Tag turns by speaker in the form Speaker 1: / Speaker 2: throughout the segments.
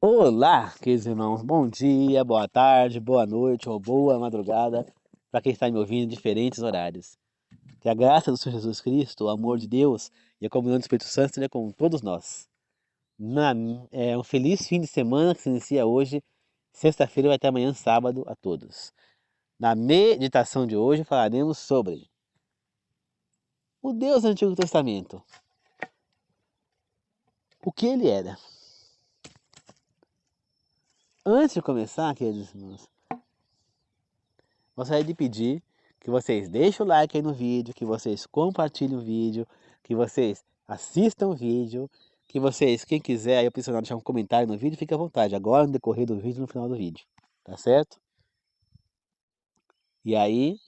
Speaker 1: Olá, queridos irmãos, bom dia, boa tarde, boa noite ou boa madrugada para quem está me ouvindo em diferentes horários. Que a graça do Senhor Jesus Cristo, o amor de Deus e a comunhão do Espírito Santo esteja com todos nós. Na, um feliz fim de semana que se inicia hoje, sexta-feira vai até amanhã, sábado, a todos. Na meditação de hoje falaremos sobre o Deus do Antigo Testamento. O que ele era? Antes de começar, queridos irmãos, gostaria de pedir que vocês deixem o like aí no vídeo, que vocês compartilhem o vídeo, que vocês assistam o vídeo, que vocês, quem quiser aí opcionar deixar um comentário no vídeo, fique à vontade, agora no decorrer do vídeo, no final do vídeo, tá certo? E aí,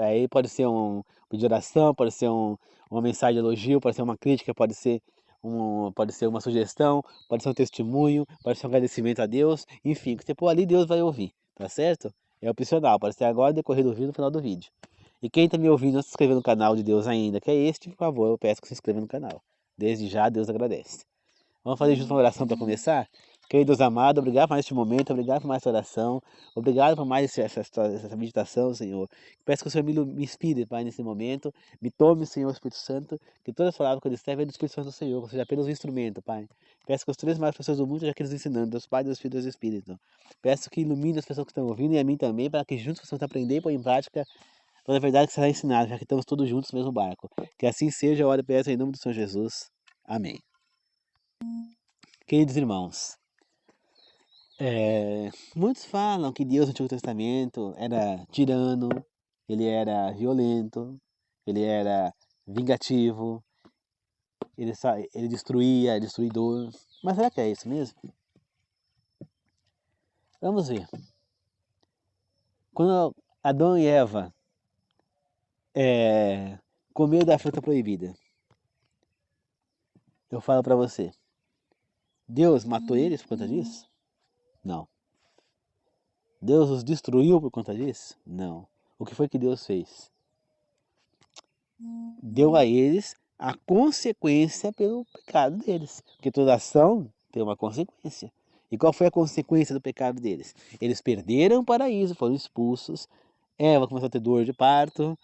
Speaker 1: aí pode ser um pedido de oração, pode ser uma mensagem de elogio, pode ser uma crítica, pode ser uma sugestão, pode ser um testemunho, pode ser um agradecimento a Deus, enfim, o que você pôr ali, Deus vai ouvir, tá certo? É opcional, pode ser agora, decorrer do vídeo, no final do vídeo. E quem está me ouvindo não se inscreveu no canal de Deus ainda, que é este, por favor, eu peço que se inscreva no canal. Desde já, Deus agradece. Vamos fazer junto uma oração para começar? Querido Deus amado, obrigado por mais este momento, obrigado por mais essa oração, obrigado por mais essa meditação, Senhor. Peço que o Senhor me inspire, Pai, nesse momento, me tome, Senhor, Espírito Santo, que todas as palavras que eu disser venham do Espírito Santo do Senhor, que seja apenas um instrumento, Pai. Peço que os três maiores pessoas do mundo já que eles ensinando, Deus Pai, Deus Filho e Deus Espírito. Peço que ilumine as pessoas que estão ouvindo e a mim também, para que juntos possamos aprender e pôr em prática toda a verdade que será ensinada, já que estamos todos juntos no mesmo barco. Que assim seja, eu oro e peço em nome do Senhor Jesus. Amém. Queridos irmãos, muitos falam que Deus no Antigo Testamento era tirano, ele era violento, ele era vingativo, ele destruía, é destruidor. Mas será que é isso mesmo? Vamos ver. Quando Adão e Eva comeram da fruta proibida, eu falo para você, Deus matou eles por conta disso? Não. Deus os destruiu por conta disso? Não. O que foi que Deus fez? Deu a eles a consequência pelo pecado deles. Porque toda ação tem uma consequência. E qual foi a consequência do pecado deles? Eles perderam o paraíso, foram expulsos. Eva começou a ter dor de parto,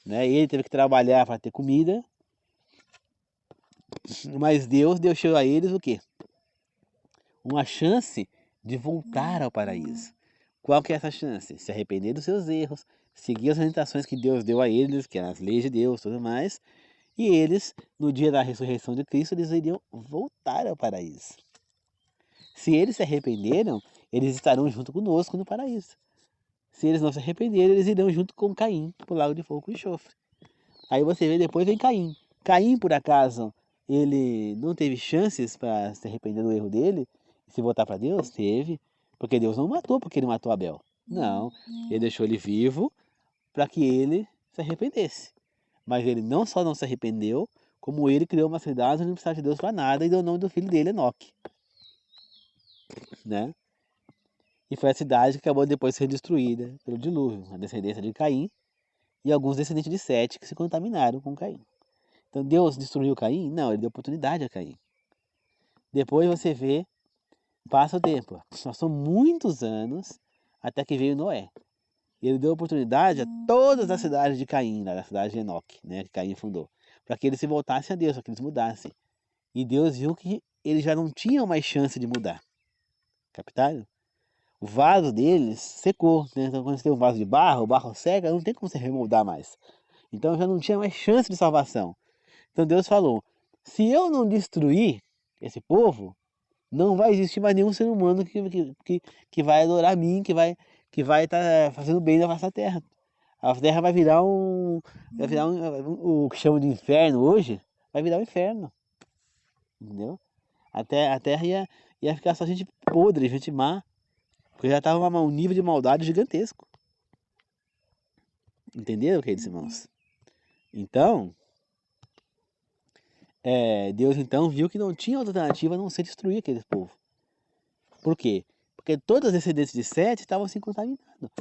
Speaker 1: né? Ele teve que trabalhar para ter comida. Mas Deus deixou a eles o quê? Uma chance de voltar ao paraíso. Qual que é essa chance? Se arrepender dos seus erros, seguir as orientações que Deus deu a eles, que eram as leis de Deus e tudo mais, e eles, no dia da ressurreição de Cristo, eles iriam voltar ao paraíso. Se eles se arrependeram, eles estarão junto conosco no paraíso. Se eles não se arrependerem, eles irão junto com Caim para o lago de fogo e enxofre. Aí você vê, depois vem Caim. Caim, por acaso, ele não teve chances para se arrepender do erro dele e se voltar para Deus? Teve. Porque Deus não matou porque ele matou Abel. Não, ele deixou ele vivo para que ele se arrependesse. Mas ele não só não se arrependeu, como ele criou uma cidade onde não precisava de Deus para nada e deu o nome do filho dele, Enoque. Né? E foi a cidade que acabou depois de ser destruída pelo dilúvio, a descendência de Caim e alguns descendentes de Sete que se contaminaram com Caim. Então Deus destruiu Caim? Não, ele deu oportunidade a Caim. Depois você vê, passa o tempo, passou muitos anos até que veio Noé. Ele deu oportunidade a todas as cidades de Caim, da cidade de Enoque, né, que Caim fundou, para que eles se voltassem a Deus, para que eles mudassem. E Deus viu que eles já não tinham mais chance de mudar. Captaram? O vaso deles secou, né? Então quando você tem um vaso de barro, o barro seca, não tem como você remoldar mais. Então já não tinha mais chance de salvação. Então Deus falou, se eu não destruir esse povo, não vai existir mais nenhum ser humano que vai adorar a mim, que vai estar fazendo bem na nossa terra. A terra vai virar o que chamam de inferno hoje, vai virar um inferno, entendeu? Até a terra ia ficar só gente podre, gente má, porque já estava um nível de maldade gigantesco. Entenderam, queridos irmãos? Então, Deus então viu que não tinha alternativa a não ser destruir aquele povo. Por quê? Porque todas as descendentes de Sete estavam se contaminando.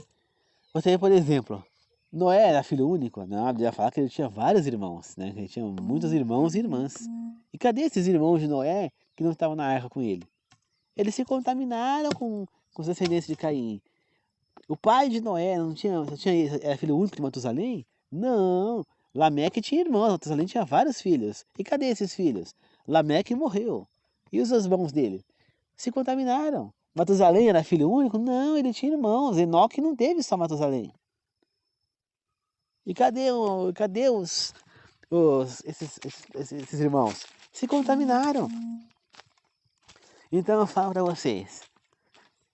Speaker 1: Você vê, por exemplo, Noé era filho único? Não, a Bíblia fala que ele tinha vários irmãos, né? Ele tinha muitos irmãos e irmãs. E cadê esses irmãos de Noé que não estavam na arca com ele? Eles se contaminaram com os descendentes de Caim. O pai de Noé era filho único de Matusalém? Não. Lameque tinha irmãos, Matusalém tinha vários filhos. E cadê esses filhos? Lameque morreu. E os irmãos dele? Se contaminaram. Matusalém era filho único? Não, ele tinha irmãos. Enoque não teve só Matusalém. E cadê esses irmãos? Se contaminaram. Então eu falo para vocês,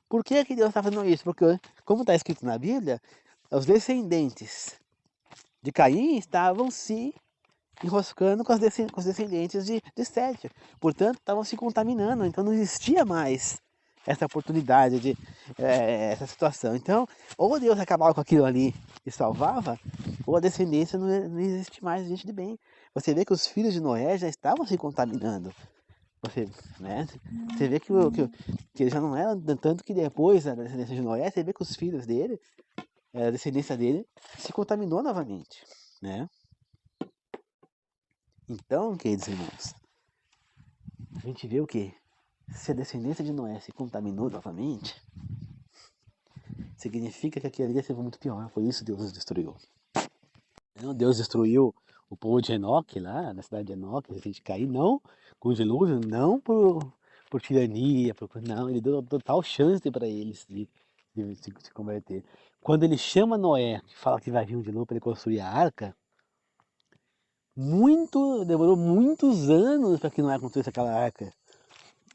Speaker 1: por que Deus está fazendo isso? Porque, como está escrito na Bíblia, os descendentes de Caim estavam se enroscando com os descendentes de Sete. Portanto, estavam se contaminando. Então não existia mais essa oportunidade, essa situação. Então, ou Deus acabava com aquilo ali e salvava, ou a descendência não existe mais gente de bem. Você vê que os filhos de Noé já estavam se contaminando. Você vê que ele já não era, tanto que depois da descendência de Noé, você vê que os filhos dele, a descendência dele, se contaminou novamente, né? Então, queridos irmãos, a gente vê o quê? Se a descendência de Noé se contaminou novamente, significa que aquele dia foi muito pior, por isso Deus os destruiu. Deus destruiu o povo de Enoque lá, na cidade de Enoque, a gente cair, não com o dilúvio, não por tirania, não, ele deu total chance para eles de se converter. Quando ele chama Noé, que fala que vai vir um dilúvio para ele construir a arca, demorou muitos anos para que Noé construísse aquela arca.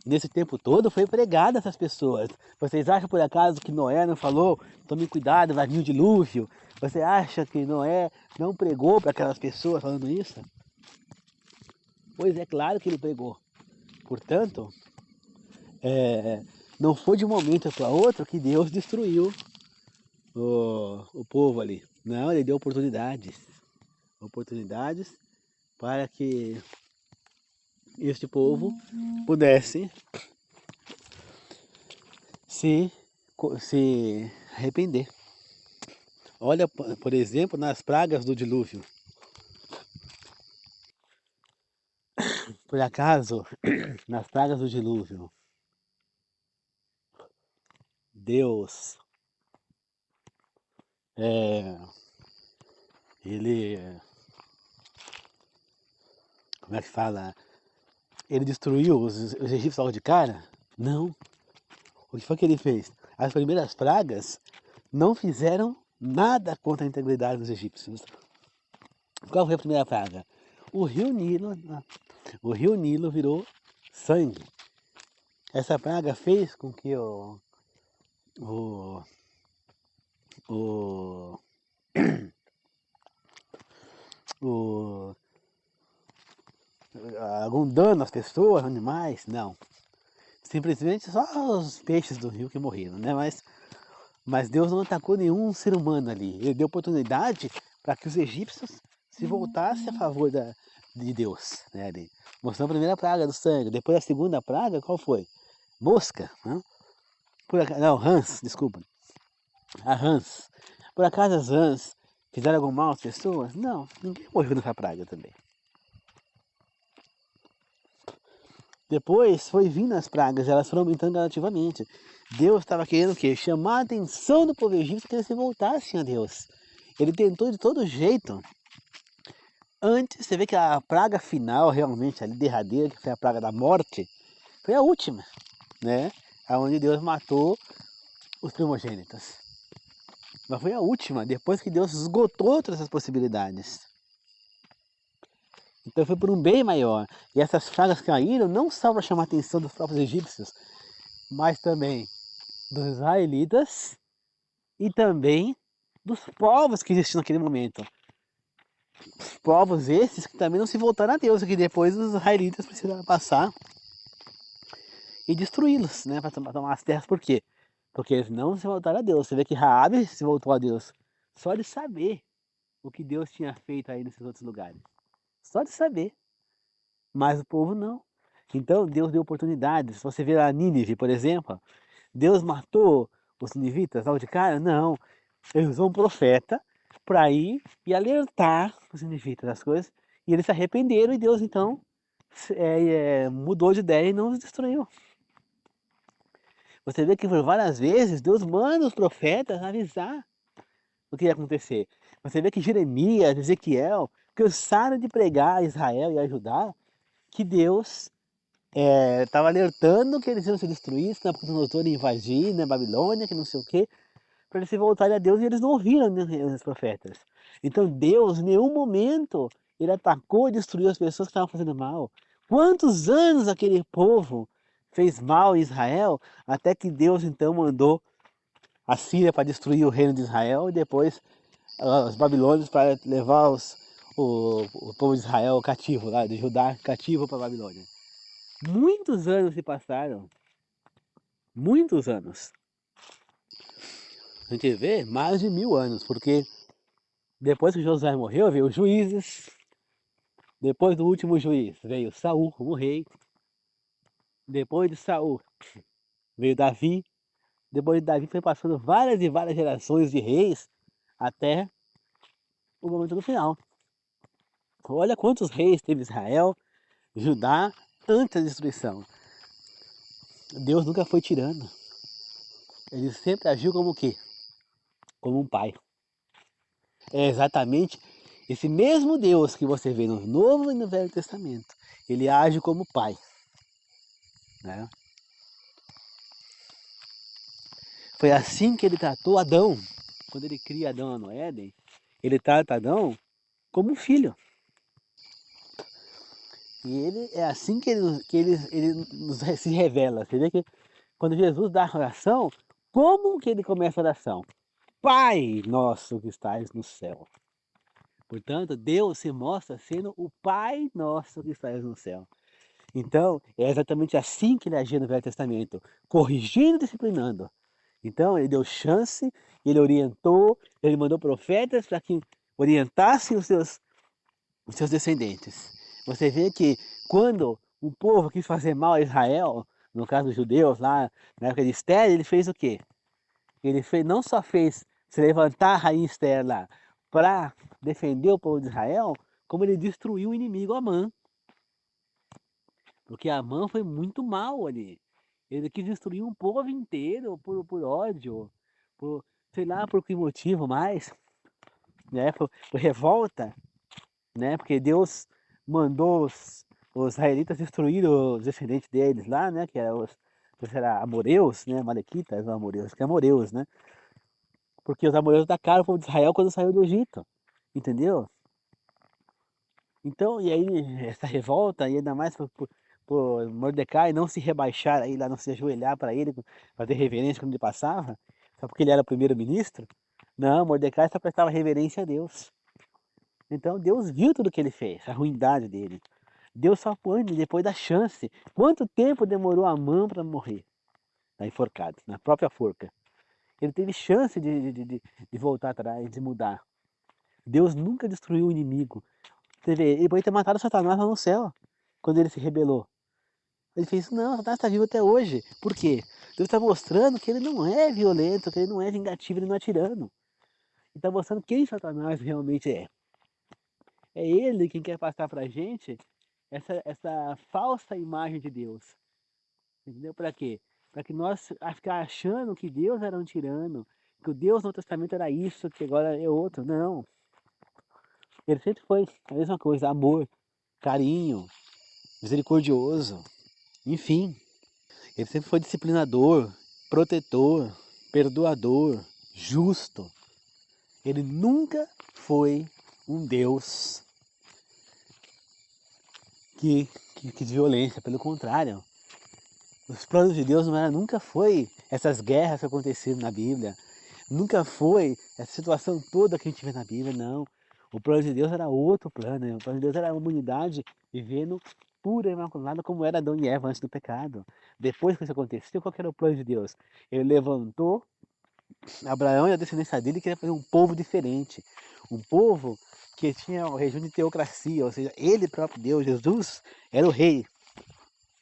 Speaker 1: Nesse tempo todo foi pregado a essas pessoas. Vocês acham por acaso que Noé não falou, tome cuidado, vai vir um dilúvio? Você acha que Noé não pregou para aquelas pessoas falando isso? Pois é claro que ele pregou. Portanto, não foi de um momento para outro que Deus destruiu o povo ali. Não, ele deu oportunidades para que este povo pudesse se arrepender. Olha, por exemplo, nas pragas do dilúvio. Por acaso, nas pragas do dilúvio, Deus, ele, como é que fala? Ele destruiu os egípcios logo de cara? Não. O que foi que ele fez? As primeiras pragas não fizeram nada contra a integridade dos egípcios. Qual foi a primeira praga? O rio Nilo virou sangue. Essa praga fez com que algum dano às pessoas, animais? Não. Simplesmente só os peixes do rio que morreram, né? Mas Deus não atacou nenhum ser humano ali. Ele deu oportunidade para que os egípcios se voltassem a favor de Deus, né? Ele mostrou a primeira praga do sangue. Depois a segunda praga, qual foi? Mosca, né? Rãs, desculpa. A rãs. Por acaso as rãs fizeram algum mal às pessoas? Não, ninguém morreu nessa praga também. Depois foi vindo as pragas, elas foram aumentando gradativamente. Deus estava querendo o quê? Chamar a atenção do povo egípcio que eles se voltassem a Deus. Ele tentou de todo jeito. Antes, você vê que a praga final, realmente, ali derradeira, que foi a praga da morte, foi a última, né? Onde Deus matou os primogênitos. Mas foi a última, depois que Deus esgotou todas as possibilidades. Então foi por um bem maior. E essas pragas caíram não só para chamar a atenção dos próprios egípcios, mas também dos israelitas e também dos povos que existiam naquele momento. Povos esses que também não se voltaram a Deus, que depois os israelitas precisaram passar e destruí-los, né, para tomar as terras. Por quê? Porque eles não se voltaram a Deus. Você vê que Raabe se voltou a Deus só de saber o que Deus tinha feito aí nesses outros lugares. Só de saber. Mas o povo não. Então Deus deu oportunidades. Se você ver a Nínive, por exemplo, Deus matou os ninivitas logo de cara? Não. Ele usou um profeta para ir e alertar os ninivitas das coisas. E eles se arrependeram e Deus então mudou de ideia e não os destruiu. Você vê que por várias vezes Deus manda os profetas avisar o que ia acontecer. Você vê que Jeremias, Ezequiel, cansaram de pregar a Israel e a Judá que Deus estava alertando que eles iam ser destruídos, que Nabucodonosor ia invadir, né, Babilônia, que não sei o quê, para eles se voltarem a Deus, e eles não ouviram, né, os profetas. Então Deus, em nenhum momento, ele atacou e destruiu as pessoas que estavam fazendo mal. Quantos anos aquele povo fez mal em Israel, até que Deus então mandou a Síria para destruir o reino de Israel, e depois os babilônios para levar o povo de Israel cativo, lá, de Judá cativo para a Babilônia. Muitos anos se passaram, muitos anos. A gente vê mais de 1000 anos, porque depois que Josué morreu, veio os juízes. Depois do último juiz veio Saul como rei. Depois de Saul veio Davi. Depois de Davi foi passando várias e várias gerações de reis até o momento do final. Olha quantos reis teve Israel, Judá, antes da destruição. Deus nunca foi tirano. Ele sempre agiu como o quê? Como um pai. É exatamente esse mesmo Deus que você vê no Novo e no Velho Testamento. Ele age como pai, né? Foi assim que ele tratou Adão. Quando ele cria Adão no Éden, ele trata Adão como um filho. E ele é assim que ele nos se revela. Você vê que quando Jesus dá a oração, como que ele começa a oração? Pai nosso que estás no céu. Portanto, Deus se mostra sendo o Pai nosso que estás no céu. Então, é exatamente assim que ele agia no Velho Testamento, corrigindo e disciplinando. Então, ele deu chance, ele orientou, ele mandou profetas para que orientassem os seus descendentes. Você vê que quando o povo quis fazer mal a Israel, no caso dos judeus lá, na época de Esther, ele fez o quê? Ele fez, não só fez se levantar a rainha Esther lá para defender o povo de Israel, como ele destruiu o inimigo Amã. Porque Amã foi muito mal ali. Ele quis destruir um povo inteiro por ódio, por sei lá por que motivo mais, né? Por revolta, né? Porque Deus mandou os israelitas destruir os descendentes deles lá, né? Que eram era amoreus, né? Malequitas, não amoreus, que é amoreus, né? Porque os amoreus atacaram o povo de Israel quando saiu do Egito, entendeu? Então, e aí essa revolta, e ainda mais por Mordecai não se rebaixar aí lá, não se ajoelhar para ele, fazer reverência quando ele passava, só porque ele era o primeiro-ministro. Não, Mordecai só prestava reverência a Deus. Então Deus viu tudo que ele fez, a ruindade dele. Deus só foi depois da chance. Quanto tempo demorou Amã para morrer? Tá enforcado, na própria forca. Ele teve chance de voltar atrás, de mudar. Deus nunca destruiu o inimigo. Você vê, ele podia ter matado Satanás lá no céu, quando ele se rebelou. Ele fez, não, Satanás está vivo até hoje. Por quê? Deus está mostrando que ele não é violento, que ele não é vingativo, ele não é tirano. Ele está mostrando quem Satanás realmente é. É ele quem quer passar para a gente essa falsa imagem de Deus. Entendeu? Para quê? Para que nós ficar achando que Deus era um tirano, que o Deus no Testamento era isso, que agora é outro. Não. Ele sempre foi a mesma coisa, amor, carinho, misericordioso, enfim. Ele sempre foi disciplinador, protetor, perdoador, justo. Ele nunca foi um Deus que quis violência, pelo contrário. Os planos de Deus nunca foi essas guerras que aconteceram na Bíblia, nunca foi essa situação toda que a gente vê na Bíblia, não. O plano de Deus era outro plano, né? O plano de Deus era a humanidade vivendo pura e imaculada como era Adão e Eva antes do pecado. Depois que isso aconteceu, qual que era o plano de Deus? Ele levantou Abraão e a descendência dele queria fazer um povo diferente, um povo que tinha o regime de teocracia, ou seja, ele próprio Deus, Jesus, era o rei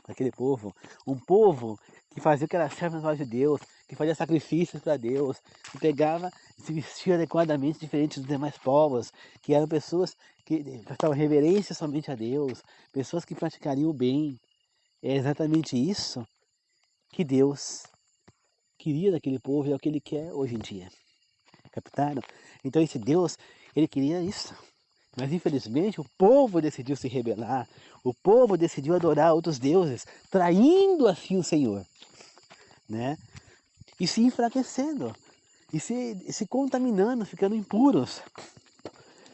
Speaker 1: daquele povo, um povo que fazia o que era certo nas olhos de Deus, que fazia sacrifícios para Deus, que pegava e se vestia adequadamente diferente dos demais povos, que eram pessoas que prestavam reverência somente a Deus, pessoas que praticariam o bem. É exatamente isso que Deus queria daquele povo e é o que ele quer hoje em dia. Captaram? Então esse Deus, ele queria isso. Mas infelizmente o povo decidiu se rebelar, o povo decidiu adorar outros deuses, traindo assim o Senhor, né? E se enfraquecendo, e se contaminando, ficando impuros,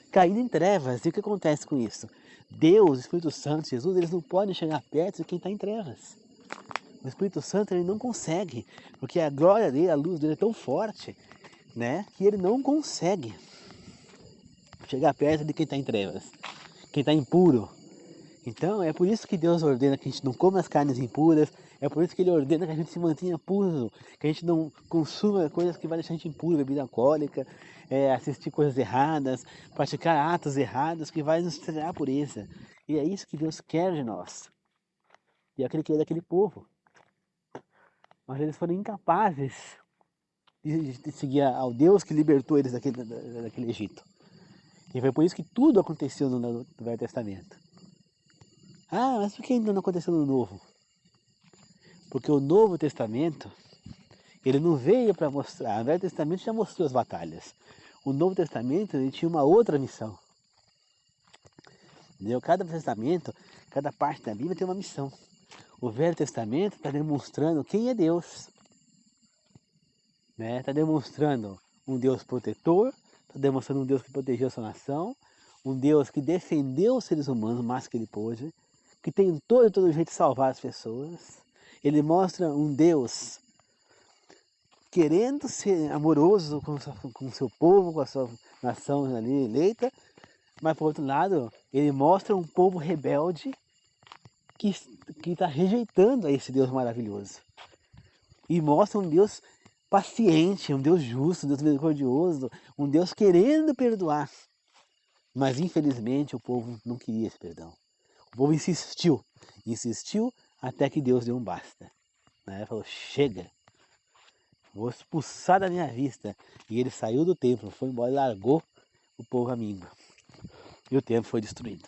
Speaker 1: caindo em trevas. E o que acontece com isso? Deus, o Espírito Santo, Jesus, eles não podem chegar perto de quem está em trevas. O Espírito Santo ele não consegue, porque a glória dele, a luz dele é tão forte, né, que ele não consegue chegar perto de quem está em trevas, quem está impuro. Então é por isso que Deus ordena que a gente não coma as carnes impuras, é por isso que ele ordena que a gente se mantenha puro, que a gente não consuma coisas que vai deixar a gente impuro, bebida alcoólica, assistir coisas erradas, praticar atos errados que vai nos tirar a pureza. E é isso que Deus quer de nós. E é aquele que é daquele povo. Mas eles foram incapazes de seguir ao Deus que libertou eles daquele Egito. E foi por isso que tudo aconteceu no Velho Testamento. Ah, mas por que ainda não aconteceu no Novo? Porque o Novo Testamento, ele não veio para mostrar. O Velho Testamento já mostrou as batalhas. O Novo Testamento, ele tinha uma outra missão. Entendeu? Cada testamento, cada parte da Bíblia tem uma missão. O Velho Testamento está demonstrando quem é Deus. Está demonstrando um Deus protetor, está demonstrando um Deus que protegeu a sua nação, um Deus que defendeu os seres humanos o mais que ele pôde, que tentou de todo jeito salvar as pessoas. Ele mostra um Deus querendo ser amoroso com o seu povo, com a sua nação ali eleita, mas por outro lado, ele mostra um povo rebelde que está rejeitando a esse Deus maravilhoso. E mostra um Deus paciente, um Deus justo, um Deus misericordioso, um Deus querendo perdoar. Mas infelizmente o povo não queria esse perdão. O povo insistiu até que Deus deu um basta. Ele falou, chega, vou expulsar da minha vista. E ele saiu do templo, foi embora e largou o povo à míngua. E o templo foi destruído.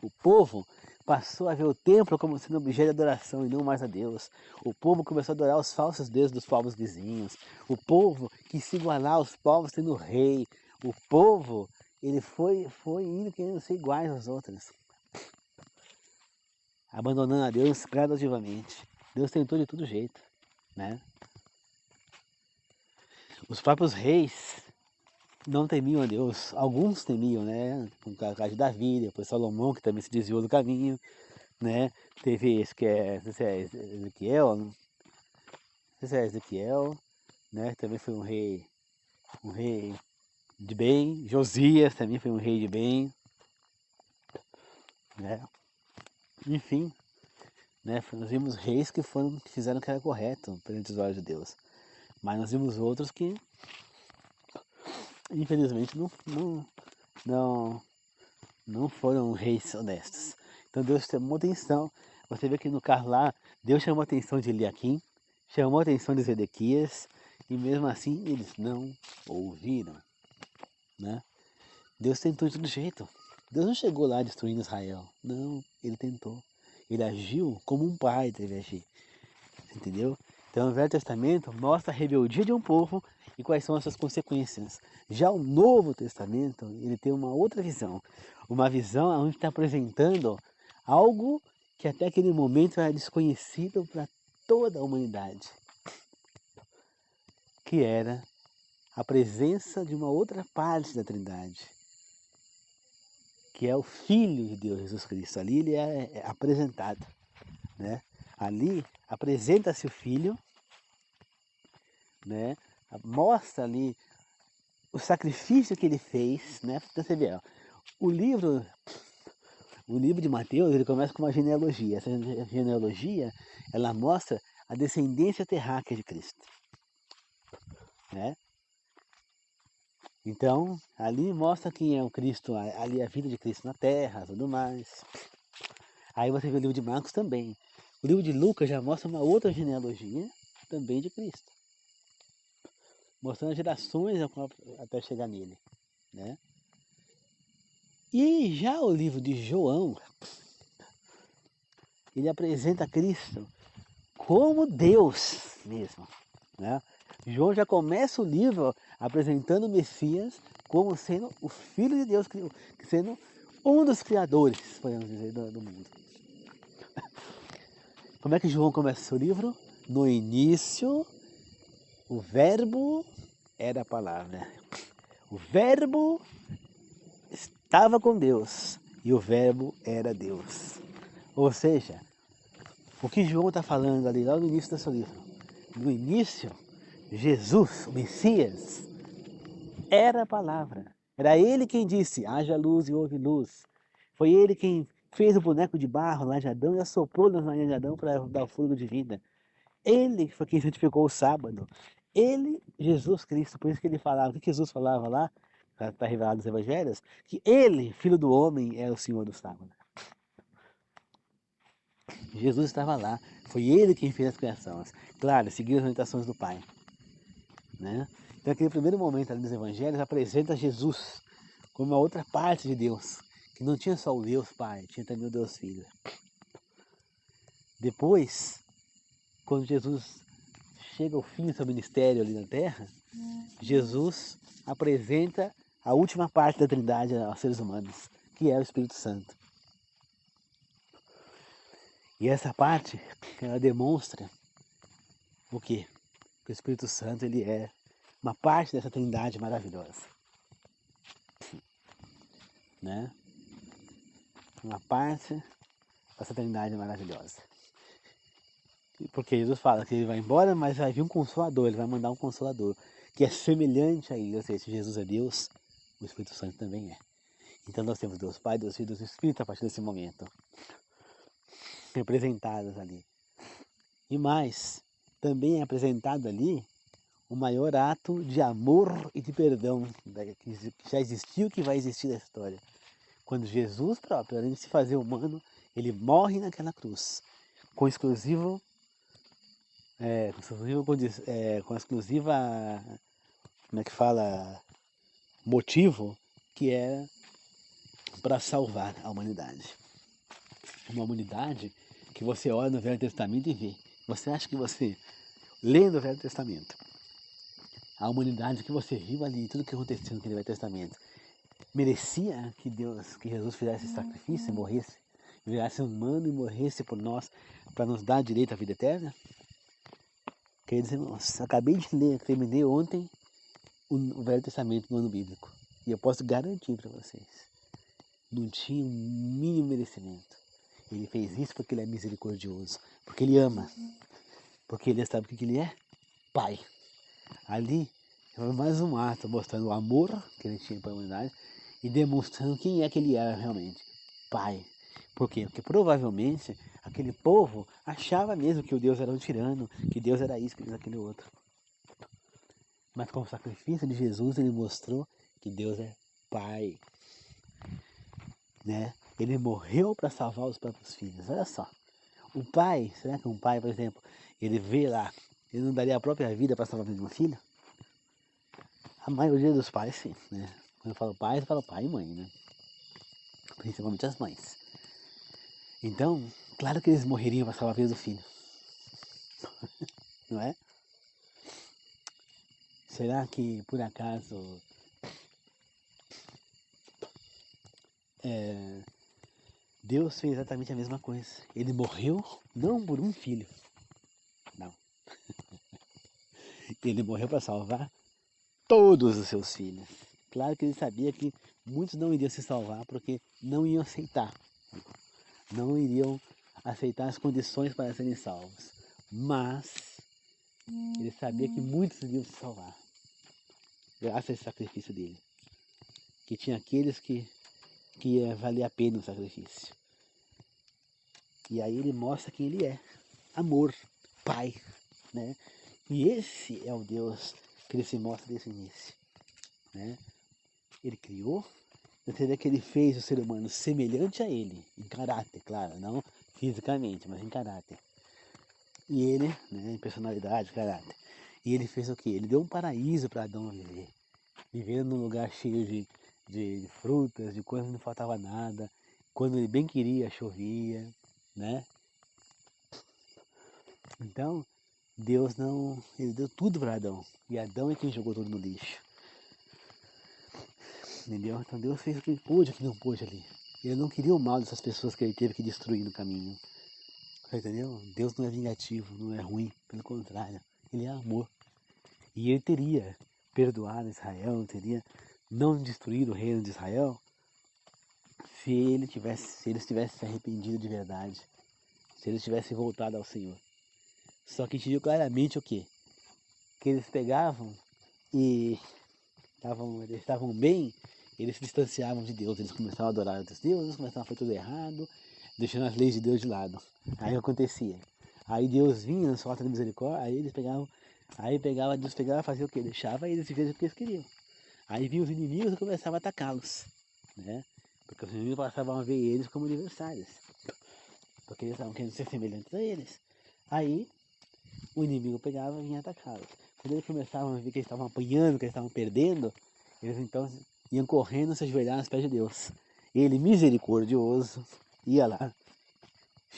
Speaker 1: O povo passou a ver o templo como sendo objeto de adoração e não mais a Deus. O povo começou a adorar os falsos deuses dos povos vizinhos. O povo quis se igualar aos povos sendo rei. O povo, ele foi indo querendo ser iguais aos outros. Abandonando a Deus gradativamente. Deus tentou de todo jeito, né? Os próprios reis não temiam a Deus. Alguns temiam, né? Com o caso de Davi, depois Salomão, que também se desviou do caminho, né? Teve esse que não sei se é Ezequiel, não sei se é Ezequiel, né? Também foi um rei de bem. Josias também foi um rei de bem, né? Enfim, né? Nós vimos reis que fizeram o que era correto perante os olhos de Deus, mas nós vimos outros que infelizmente não foram reis honestos. Então Deus chamou atenção. Você vê que no carro lá, Deus chamou a atenção de Eliaquim, chamou a atenção de Zedequias, e mesmo assim eles não ouviram, né? Deus tentou de todo jeito. Deus não chegou lá destruindo Israel. Não, ele tentou. Ele agiu como um pai deve agir. Entendeu? Então o Velho Testamento mostra a rebeldia de um povo e quais são as suas consequências. Já o Novo Testamento, ele tem uma outra visão. Uma visão onde está apresentando algo que até aquele momento era desconhecido para toda a humanidade. Que era a presença de uma outra parte da Trindade. Que é o Filho de Deus, Jesus Cristo. Ali ele é apresentado, né? Ali apresenta-se o Filho, né? Mostra ali o sacrifício que ele fez, né? Então você vê, ó, o livro de Mateus, ele começa com uma genealogia. Essa genealogia, ela mostra a descendência terráquea de Cristo, né? Então, ali mostra quem é o Cristo, ali a vida de Cristo na terra, tudo mais. Aí você vê o livro de Marcos também. O livro de Lucas já mostra uma outra genealogia também de Cristo, mostrando as gerações até chegar nele, né? E já o livro de João, ele apresenta Cristo como Deus, mesmo. Né? João já começa o livro apresentando o Messias como sendo o Filho de Deus, sendo um dos criadores, podemos dizer, do mundo. Como é que João começa o seu livro? No início, o verbo era a palavra. O verbo estava com Deus e o verbo era Deus. Ou seja, o que João está falando ali, lá no início do seu livro. No início, Jesus, o Messias, era a palavra. Era ele quem disse, haja luz e houve luz. Foi ele quem fez o boneco de barro lá de Adão e assoprou nas narinas de Adão para dar o fôlego de vida. Ele foi quem santificou o sábado. Ele, Jesus Cristo, por isso que ele falava, o que Jesus falava lá, está revelado nos evangelhos, que ele, filho do homem, é o Senhor do sábado. Jesus estava lá, foi ele quem fez as criações. Claro, seguiu as orientações do Pai. Né? Então, aquele primeiro momento ali nos evangelhos apresenta Jesus como uma outra parte de Deus, que não tinha só o Deus Pai, tinha também o Deus Filho. Depois, quando Jesus chega ao fim do seu ministério ali na terra, Jesus apresenta a última parte da Trindade aos seres humanos, que é o Espírito Santo. E essa parte, ela demonstra o quê? Que o Espírito Santo, ele é uma parte dessa Trindade maravilhosa. Né? Uma parte dessa Trindade maravilhosa. Porque Jesus fala que ele vai embora, mas vai vir um Consolador, ele vai mandar um Consolador, que é semelhante a ele. Ou seja, se Jesus é Deus, o Espírito Santo também é. Então nós temos Deus Pai, Deus Filho, Deus Espírito a partir desse momento, representados ali. E mais, também é apresentado ali o maior ato de amor e de perdão que já existiu e que vai existir na história. Quando Jesus próprio, além de se fazer humano, ele morre naquela cruz, com exclusiva, como é que fala, motivo, que era para salvar a humanidade. Uma humanidade que você olha no Velho Testamento e vê. Você acha que você, lendo o Velho Testamento, a humanidade que você viu ali, tudo que aconteceu naquele Velho Testamento, merecia que Jesus fizesse esse sacrifício e morresse, virasse humano e morresse por nós, para nos dar direito à vida eterna? Queridos irmãos, acabei de ler, terminei ontem o Velho Testamento no ano bíblico, e eu posso garantir para vocês, não tinha um mínimo merecimento. Ele fez isso porque ele é misericordioso, porque ele ama, porque ele sabe o que ele é? Pai. Ali foi mais um ato mostrando o amor que ele tinha para a humanidade e demonstrando quem é que ele era realmente, Pai. Por quê? Porque provavelmente aquele povo achava mesmo que o Deus era um tirano, que Deus era isso, que Deus era aquele outro. Mas com o sacrifício de Jesus ele mostrou que Deus é Pai. Né? Ele morreu para salvar os próprios filhos. Olha só. O pai, será que um pai, por exemplo, ele vê lá, ele não daria a própria vida para salvar a vida de um filho? A maioria dos pais, sim. Né? Quando eu falo pai, eu falo pai e mãe, né? Principalmente as mães. Então, claro que eles morreriam para salvar a vida do filho. Não é? Será que, por acaso, Deus fez exatamente a mesma coisa? Ele morreu não por um filho. Não. Ele morreu para salvar todos os seus filhos. Claro que ele sabia que muitos não iriam se salvar porque não iam aceitar. Não iriam aceitar as condições para serem salvos. Mas ele sabia que muitos iriam se salvar. Graças a esse sacrifício dele. Que tinha aqueles que ia valer a pena o sacrifício. E aí ele mostra quem ele é. Amor, Pai. Né? E esse é o Deus que ele se mostra desde o início. Né? Ele criou, você vê que ele fez o ser humano semelhante a ele, em caráter, claro, não fisicamente, mas em caráter. E ele, né, em personalidade, caráter. E ele fez o quê? Ele deu um paraíso para Adão viver. Vivendo num lugar cheio de frutas, de coisas, não faltava nada. Quando ele bem queria, chovia, né? Então, Deus não, ele deu tudo para Adão. E Adão é quem jogou tudo no lixo. Entendeu? Então Deus fez o que pôde, o que não pôde ali. Ele não queria o mal dessas pessoas que ele teve que destruir no caminho. Entendeu? Deus não é vingativo, não é ruim, pelo contrário, ele é amor. E ele teria perdoado Israel, teria não destruído o reino de Israel, se eles tivessem se arrependido de verdade, se eles tivessem voltado ao Senhor. Só que a gente viu claramente o quê? Que eles pegavam e eles estavam bem, eles se distanciavam de Deus, eles começavam a adorar outros deuses, começavam a fazer tudo errado, deixando as leis de Deus de lado. Aí o que acontecia? Aí Deus vinha na sua alta misericórdia, aí eles pegavam, Deus pegava, fazia o quê? Deixava eles viverem o que eles queriam. Aí vinham os inimigos e começava a atacá-los, né? Porque os inimigos passavam a ver eles como adversários, porque eles estavam querendo ser semelhantes a eles. Aí o inimigo pegava e vinha atacá-los. Quando eles começavam a ver que eles estavam apanhando, que eles estavam perdendo, eles então iam correndo se ajoelhar nos pés de Deus. Ele, misericordioso, ia lá,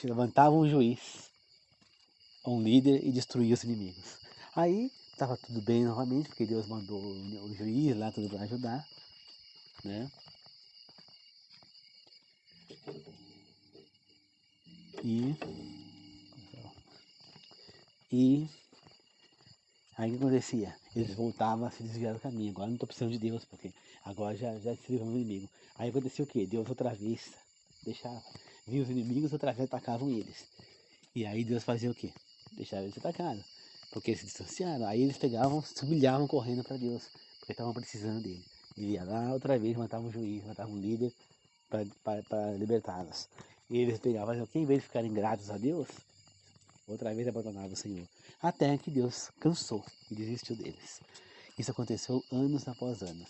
Speaker 1: levantava um juiz, um líder e destruía os inimigos. Aí estava tudo bem novamente, porque Deus mandou o juiz lá tudo para ajudar, né? E aí o que acontecia? Eles voltavam a se desviar do caminho. Agora não estou precisando de Deus, porque agora já se livrou do inimigo. Aí acontecia o quê? Deus outra vez deixava. Vinha os inimigos, outra vez atacavam eles. E aí Deus fazia o quê? Deixava eles atacarem. Porque eles se distanciaram. Aí eles pegavam, se humilhavam correndo para Deus, porque estavam precisando dele. Ele ia lá outra vez, matava um juiz, matava um líder para libertá-los. E eles pegavam, em vez de ficarem gratos a Deus, outra vez abandonavam o Senhor. Até que Deus cansou e desistiu deles. Isso aconteceu anos após anos,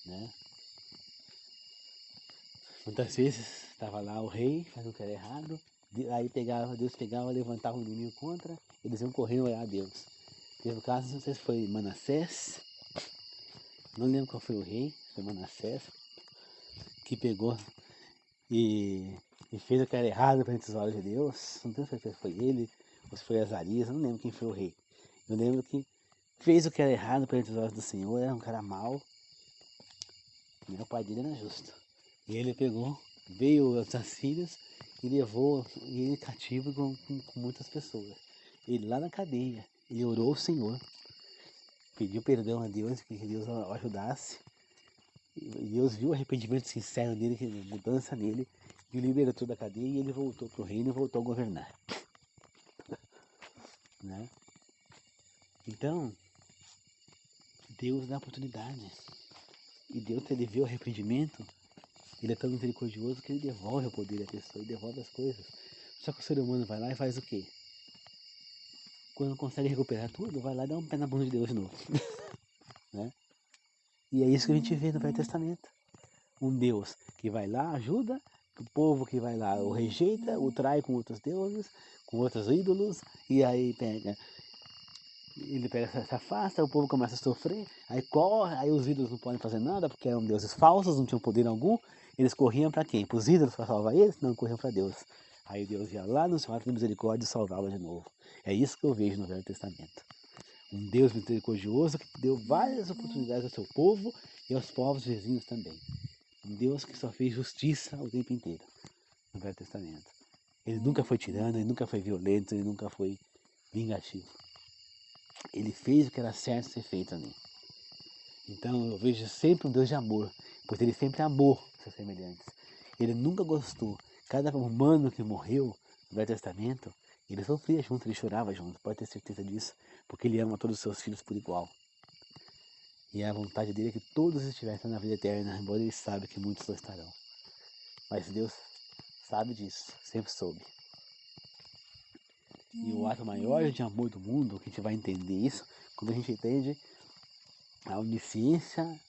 Speaker 1: né? Muitas vezes estava lá o rei fazendo o que era errado, aí Deus pegava, levantava um inimigo contra, eles iam correndo olhar a Deus. Teve o caso, não sei se foi Manassés, não lembro qual foi o rei, foi Manassés, que pegou e, fez o que era errado perante os olhos de Deus. Não tenho certeza se foi ele ou se foi Azarias, não lembro quem foi o rei. Eu lembro que fez o que era errado perante os olhos do Senhor, era um cara mau, né? O pai dele era justo. E ele pegou, veio as filhas e levou ele cativo com muitas pessoas. Ele lá na cadeia, ele orou ao Senhor, pediu perdão a Deus, que Deus o ajudasse. E Deus viu o arrependimento sincero dele, mudança nele, e o libertou da cadeia e ele voltou para o reino e voltou a governar. Né? Então, Deus dá oportunidade. E Deus, ele vê o arrependimento, ele é tão misericordioso que ele devolve o poder da pessoa e devolve as coisas. Só que o ser humano vai lá e faz o quê? Quando consegue recuperar tudo, vai lá e dá um pé na bunda de Deus de novo. Né? E é isso que a gente vê no Velho Testamento. Um Deus que vai lá, ajuda, o povo que vai lá o rejeita, o trai com outros deuses, com outros ídolos, e aí ele se afasta, o povo começa a sofrer, aí corre, aí os ídolos não podem fazer nada, porque eram deuses falsos, não tinham poder algum, eles corriam para quem? Para os ídolos para salvar eles? Não, corriam para Deus. Aí Deus ia lá no seu ato de misericórdia e salvava de novo. É isso que eu vejo no Velho Testamento. Um Deus misericordioso que deu várias oportunidades ao seu povo e aos povos vizinhos também. Um Deus que só fez justiça o tempo inteiro no Velho Testamento. Ele nunca foi tirano, ele nunca foi violento, ele nunca foi vingativo. Ele fez o que era certo ser feito ali. Então eu vejo sempre um Deus de amor, pois ele sempre amou seus semelhantes. Ele nunca gostou. Cada humano que morreu no Velho Testamento, ele sofria junto, ele chorava junto, pode ter certeza disso, porque ele ama todos os seus filhos por igual. E a vontade dele é que todos estivessem na vida eterna, embora ele saiba que muitos não estarão. Mas Deus sabe disso, sempre soube. E o ato maior de amor do mundo, que a gente vai entender isso, quando a gente entende a onisciência,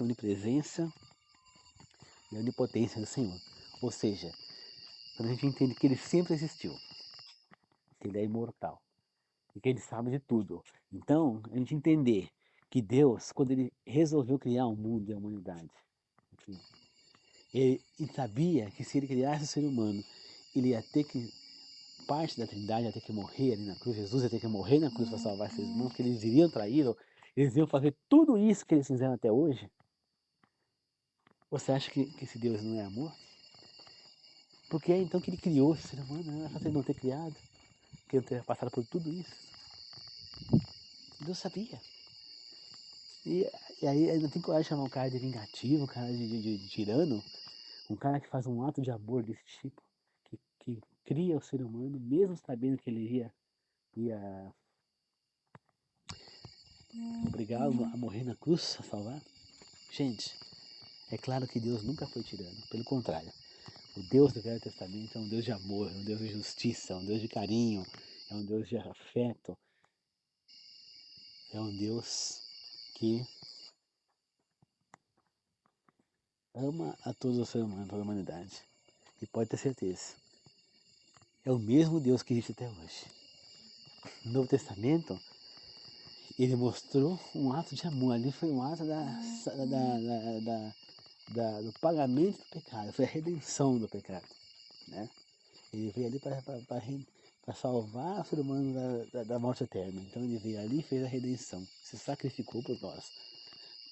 Speaker 1: onipresença e a onipotência do Senhor. Ou seja, quando a gente entende que ele sempre existiu, que ele é imortal e que ele sabe de tudo. Então, a gente entender que Deus, quando ele resolveu criar o mundo e a humanidade, ele sabia que se ele criasse o ser humano, ele ia ter que parte da Trindade ia ter que morrer ali na cruz, Jesus ia ter que morrer na cruz para salvar seus irmãos, que eles iriam traí-lo, eles iam fazer tudo isso que eles fizeram até hoje? Você acha que esse Deus não é amor? Por que então que ele criou esse ser humano? Não era ele não ter criado, que ele ter passado por tudo isso. Deus sabia. E aí não tem coragem de chamar um cara de vingativo, um cara de tirano, um cara que faz um ato de amor desse tipo, que cria o ser humano, mesmo sabendo que ele ia obrigá-lo a morrer na cruz, a salvar. Gente, é claro que Deus nunca foi tirano, pelo contrário. O Deus do Velho Testamento é um Deus de amor, é um Deus de justiça, é um Deus de carinho, é um Deus de afeto, é um Deus que ama a todos os seres humanos, toda a humanidade. E pode ter certeza, é o mesmo Deus que existe até hoje. No Novo Testamento, ele mostrou um ato de amor, ali foi um ato do pagamento do pecado, foi a redenção do pecado, né? Ele veio ali para salvar o ser humano da morte eterna. Então ele veio ali e fez a redenção, se sacrificou por nós.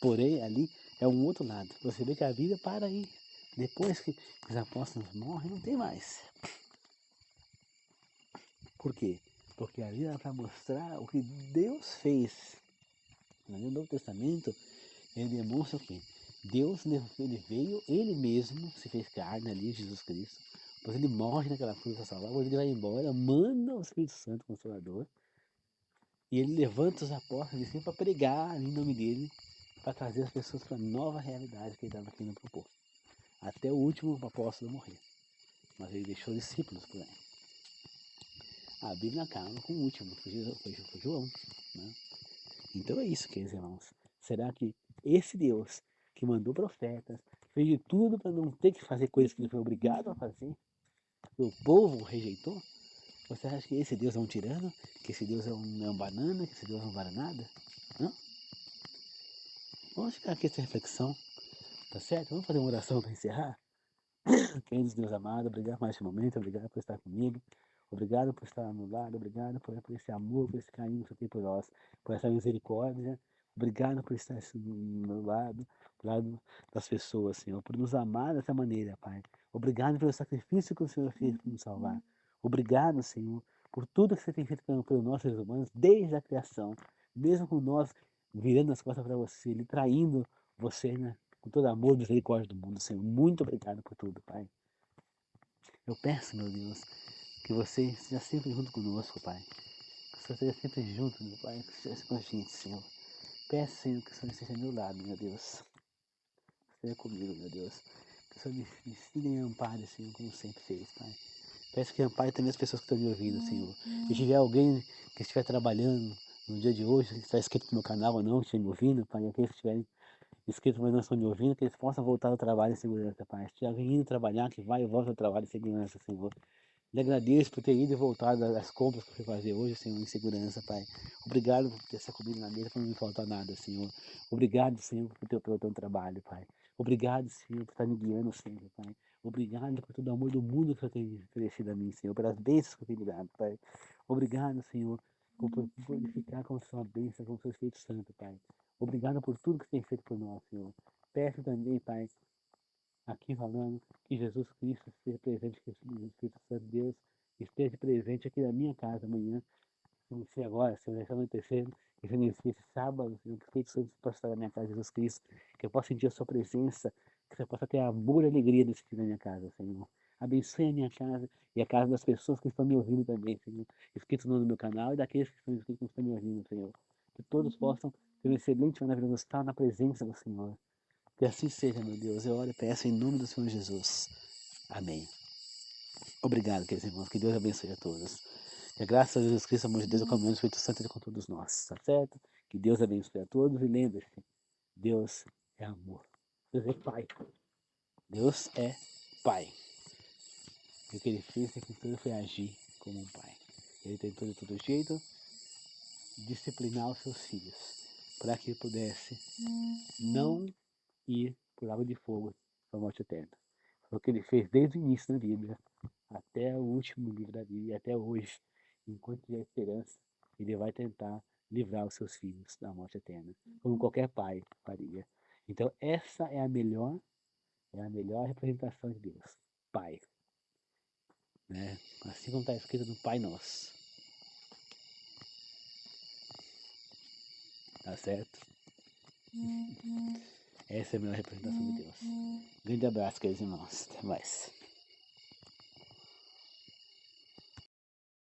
Speaker 1: Porém, ali é um outro lado. Você vê que a vida para aí. Depois que os apóstolos morrem, não tem mais. Por quê? Porque ali era para mostrar o que Deus fez. No Novo Testamento, ele demonstra o quê? Deus ele veio, ele mesmo se fez carne ali, Jesus Cristo. Depois ele morre naquela cruz para salvar, depois ele vai embora, manda o Espírito Santo Consolador. E ele levanta os apóstolos assim, para pregar em nome dele, para trazer as pessoas para a nova realidade que ele estava querendo propor. Até o último apóstolo morrer. Mas ele deixou discípulos por aí. A Bíblia acaba com o último, foi João. Né? Então é isso, queridos irmãos. Será que esse Deus que mandou profetas, fez de tudo para não ter que fazer coisas que ele foi obrigado a fazer, que o povo rejeitou? Você acha que esse Deus é um tirano? Que esse Deus é um banana? Que esse Deus não vale nada? Não? Vamos ficar aqui essa reflexão, tá certo? Vamos fazer uma oração para encerrar? Queridos Deus amado, obrigado por este momento, obrigado por estar comigo, obrigado por estar ao meu lado, obrigado por esse amor, por esse carinho que você tem por nós, por essa misericórdia, obrigado por estar do meu lado, do lado das pessoas, Senhor, por nos amar dessa maneira, Pai. Obrigado pelo sacrifício que o Senhor fez para nos salvar. Obrigado, Senhor, por tudo que você tem feito pelos nossos seres humanos desde a criação, mesmo com nós virando as costas para você, lhe traindo você, né? Com todo amor e misericórdia do mundo, Senhor. Muito obrigado por tudo, Pai. Eu peço, meu Deus, que você esteja sempre junto conosco, Pai. Que o Senhor esteja sempre junto, meu Pai. Que esteja com a gente, Senhor. Peço, Senhor, que o Senhor esteja ao meu lado, meu Deus. Esteja comigo, meu Deus. Que o Senhor me ensine e ampare, Senhor, como sempre fez, Pai. Peço que ampare também as pessoas que estão me ouvindo, Senhor. Se tiver alguém que estiver trabalhando no dia de hoje, que está inscrito no meu canal ou não, que estiver me ouvindo, Pai, aqueles que estiverem inscritos, mas não estão me ouvindo, que eles possam voltar ao trabalho em segurança, Pai. Se tiver alguém indo trabalhar, que vai e volta ao trabalho em segurança, Senhor. Lhe agradeço por ter ido e voltado das compras que eu fui fazer hoje, Senhor, em segurança, Pai. Obrigado por ter essa comida na mesa, para não me faltar nada, Senhor. Obrigado, Senhor, pelo teu trabalho, Pai. Obrigado, Senhor, por estar me guiando sempre, Pai. Obrigado por todo o amor do mundo que eu tenho oferecido a mim, Senhor, pelas bênçãos que eu tenho me dado, Pai. Obrigado, Senhor, por purificar com a sua bênção, com o seu Espírito Santo, Pai. Obrigado por tudo que você tem feito por nós, Senhor. Peço também, Pai, aqui falando que Jesus Cristo esteja presente, que o Espírito Santo de Deus esteja presente aqui na minha casa amanhã, se inicia agora, se vai anoitecendo, que se inicie esse sábado, Senhor, que o Espírito Santo possa estar na minha casa, Jesus Cristo, que eu possa sentir a sua presença, que você possa ter amor e alegria desse aqui na minha casa, Senhor. Abençoe a minha casa e a casa das pessoas que estão me ouvindo também, Senhor, inscritos no meu canal e daqueles que estão inscritos que estão me ouvindo, Senhor. Que todos possam ter um excelente maravilhoso estar na presença do Senhor. Que assim seja, meu Deus. Eu oro e peço em nome do Senhor Jesus. Amém. Obrigado, queridos irmãos. Que Deus abençoe a todos. Que a graça de Jesus Cristo, o amor de Deus, a comunhão do Espírito Santo esteja com todos nós. Tá certo? Que Deus abençoe a todos. E lembre-se, Deus é amor. Deus é Pai. Deus é Pai. E o que Ele fez foi agir como um Pai. Ele tentou de todo jeito disciplinar os seus filhos para que pudesse não ir por água de fogo para a morte eterna. Foi o que ele fez desde o início da Bíblia até o último livro da Bíblia, até hoje, enquanto tiver esperança, ele vai tentar livrar os seus filhos da morte eterna, como qualquer pai faria. Então essa é a melhor representação de Deus, Pai, né? Assim como está escrito no Pai Nosso, tá certo? Essa é a melhor representação de Deus. Grande abraço, queridos irmãos. Até mais.